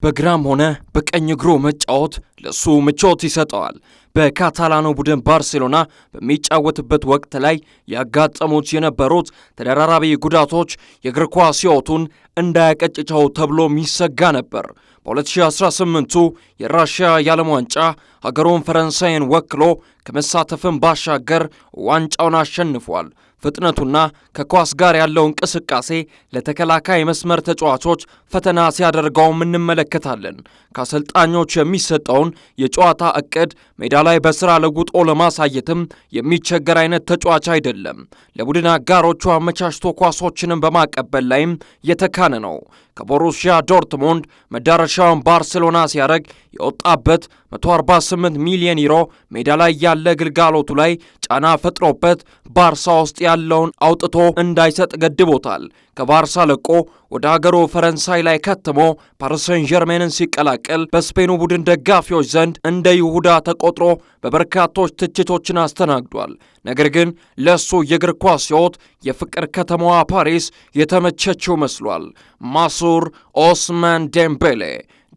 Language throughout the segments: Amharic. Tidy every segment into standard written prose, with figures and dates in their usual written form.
በግራም ሆነ በቀኝ እግሩ መጫወት ለሱ ምቾት ይሰጠዋል። በካታላኑ ቡድን ባርሴሎና በሚጫወትበት ወቅት ላይ ያጋጠሙት የነበሩት ተደራራቢ ጉዳቶች የእግር ኳስ ሕይወቱን እንዳያቀጭጨው ተብሎ የሚሰጋ ነበር። በ2018ቱ የራሽያ የዓለም ዋንጫ ሀገሩን ፈረንሳይን ወክሎ ከመሳተፍም ባሻገር ዋንጫውን አሸንፏል። ፍጥነቱና ከኳስ ጋር ያለው እንቅስቃሴ ለተከላካይ መስመር ተጫዋቾች ፈተና ሲያደርገውም እንመለከታለን። ከአሰልጣኞች የሚሰጠውን የጨዋታ እቅድ ሜዳ ላይ በስራ ለውጦ ለማሳየትም የሚቸገር አይነት ተጫዋች አይደለም። ለቡድን አጋሮቹ አመቻችቶ ኳሶችንም በማቀበል ላይም የተካነ ነው። ከቦሩሲያ ዶርትሙንድ መዳረሻውን ባርሴሎና ሲያደርግ የወጣበት 148 ሚሊዮን ዩሮ ሜዳ ላይ ያለ ግልጋሎቱ ላይ ጫና ፈጥሮበት ባርሳ ውስጥ ያለውን አውጥቶ እንዳይሰጥ ገድቦታል። ከባርሳ ለቆ ወደ ሀገሩ ፈረንሳይ ላይ ከትሞ ፓሪስ ሰን ዠርሜንን ሲቀላቀል በስፔኑ ቡድን ደጋፊዎች ዘንድ እንደ ይሁዳ ተቆጥሮ በበርካቶች ትችቶችን አስተናግዷል። ነገር ግን ለሱ የእግር ኳስ ሕይወት የፍቅር ከተማዋ ፓሪስ የተመቸችው መስሏል። ማሱር ኦስማን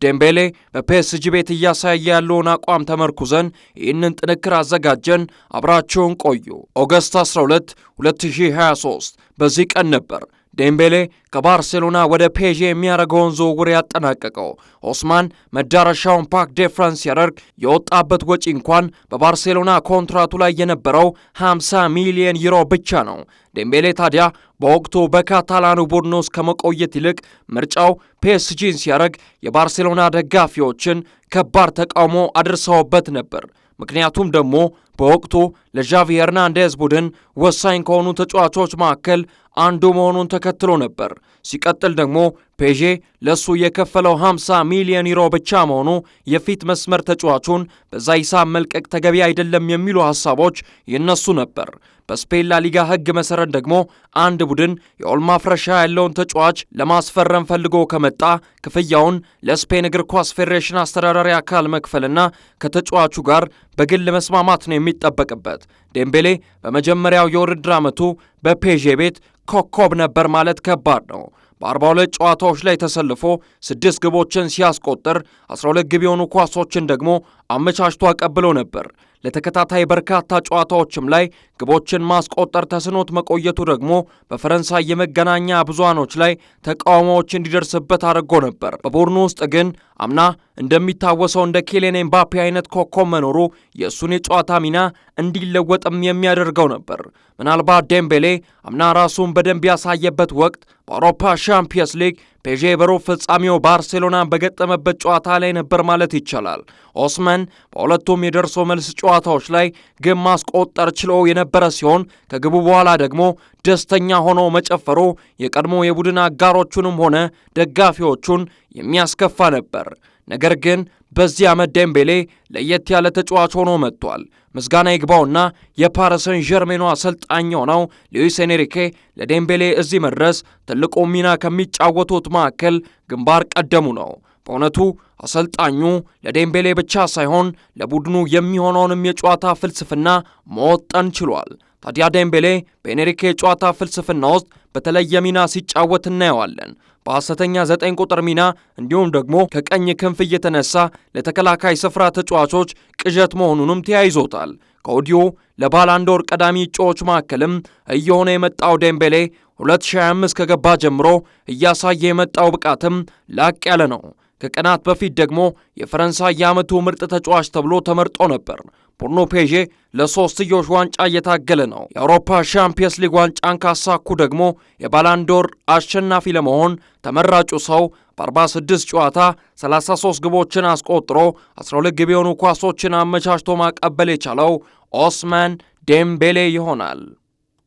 ዴምቤሌ በፒኤስጂ ቤት እያሳየ ያለውን አቋም ተመርኩዘን ይህንን ጥንክር አዘጋጀን። አብራችሁን ቆዩ። ኦገስት 12 2023 በዚህ ቀን ነበር ዴምቤሌ ከባርሴሎና ወደ ፔዤ የሚያደርገውን ዝውውር ያጠናቀቀው። ኦስማን መዳረሻውን ፓርክ ዴ ፍራንስ ያደርግ የወጣበት ወጪ እንኳን በባርሴሎና ኮንትራቱ ላይ የነበረው 50 ሚሊዮን ዩሮ ብቻ ነው። ዴምቤሌ ታዲያ በወቅቱ በካታላኑ ቡድን ውስጥ ከመቆየት ይልቅ ምርጫው ፒኤስጂን ሲያደርግ የባርሴሎና ደጋፊዎችን ከባድ ተቃውሞ አድርሰውበት ነበር። ምክንያቱም ደግሞ በወቅቱ ለዣቪ ሄርናንዴዝ ቡድን ወሳኝ ከሆኑ ተጫዋቾች መካከል አንዱ መሆኑን ተከትሎ ነበር። ሲቀጥል ደግሞ ፔዤ ለሱ የከፈለው 50 ሚሊዮን ዩሮ ብቻ መሆኑ የፊት መስመር ተጫዋቹን በዛ ሂሳብ መልቀቅ ተገቢ አይደለም የሚሉ ሐሳቦች ይነሱ ነበር። በስፔን ላሊጋ ሕግ መሰረት ደግሞ አንድ ቡድን የውል ማፍረሻ ያለውን ተጫዋች ለማስፈረም ፈልጎ ከመጣ ክፍያውን ለስፔን እግር ኳስ ፌዴሬሽን አስተዳዳሪ አካል መክፈልና ከተጫዋቹ ጋር በግል መስማማት ነው የሚጠበቅበት። ዴምቤሌ በመጀመሪያው የውድድር ዓመቱ በፔዤ ቤት ኮከብ ነበር ማለት ከባድ ነው። በ42 ጨዋታዎች ላይ ተሰልፎ 6 ግቦችን ሲያስቆጥር 12 ግብ የሆኑ ኳሶችን ደግሞ አመቻችቶ አቀብሎ ነበር። ለተከታታይ በርካታ ጨዋታዎችም ላይ ግቦችን ማስቆጠር ተስኖት መቆየቱ ደግሞ በፈረንሳይ የመገናኛ ብዙሃኖች ላይ ተቃውሞዎች እንዲደርስበት አድርጎ ነበር። በቡድኑ ውስጥ ግን አምና እንደሚታወሰው እንደ ኬሊያን ኤምባፔ አይነት ኮከብ መኖሩ የእሱን የጨዋታ ሚና እንዲለወጥም የሚያደርገው ነበር። ምናልባት ዴምቤሌ አምና ራሱን በደንብ ያሳየበት ወቅት በአውሮፓ ሻምፒየንስ ሊግ ፔዤ በሩብ ፍጻሜው ባርሴሎናን በገጠመበት ጨዋታ ላይ ነበር ማለት ይቻላል። ኦስማን በሁለቱም የደርሶ መልስ ጨዋታዎች ላይ ግብ ማስቆጠር ችሎ የነበረ ሲሆን ከግቡ በኋላ ደግሞ ደስተኛ ሆኖ መጨፈሩ የቀድሞ የቡድን አጋሮቹንም ሆነ ደጋፊዎቹን የሚያስከፋ ነበር። ነገር ግን በዚህ ዓመት ዴምቤሌ ለየት ያለ ተጫዋች ሆኖ መጥቷል። ምስጋና ይግባውና የፓሪስ ሰን ዠርሜኑ አሰልጣኝ ሆነው ሉዊስ ኤንሪኬ ለዴምቤሌ እዚህ መድረስ ትልቁ ሚና ከሚጫወቱት መካከል ግንባር ቀደሙ ነው። በእውነቱ አሰልጣኙ ለዴምቤሌ ብቻ ሳይሆን ለቡድኑ የሚሆነውንም የጨዋታ ፍልስፍና መወጠን ችሏል። ታዲያ ዴምቤሌ በኤንሪኬ የጨዋታ ፍልስፍና ውስጥ በተለየ ሚና ሲጫወት እናየዋለን። በሐሰተኛ 9 ቁጥር ሚና እንዲሁም ደግሞ ከቀኝ ክንፍ እየተነሳ ለተከላካይ ስፍራ ተጫዋቾች ቅዠት መሆኑንም ተያይዞታል። ከወዲሁ ለባላንዶር ቀዳሚ እጩዎች መካከልም እየሆነ የመጣው ዴምቤሌ 2025 ከገባ ጀምሮ እያሳየ የመጣው ብቃትም ላቅ ያለ ነው። ከቀናት በፊት ደግሞ የፈረንሳይ የዓመቱ ምርጥ ተጫዋች ተብሎ ተመርጦ ነበር። ቡድኑ ፔዤ ለሶስትዮሽ ዋንጫ እየታገለ ነው። የአውሮፓ ሻምፒየንስ ሊግ ዋንጫን ካሳኩ ደግሞ የባላንዶር አሸናፊ ለመሆን ተመራጩ ሰው በ46 ጨዋታ 33 ግቦችን አስቆጥሮ 12 ግብ የሆኑ ኳሶችን አመቻችቶ ማቀበል የቻለው ኦስማን ዴምቤሌ ይሆናል።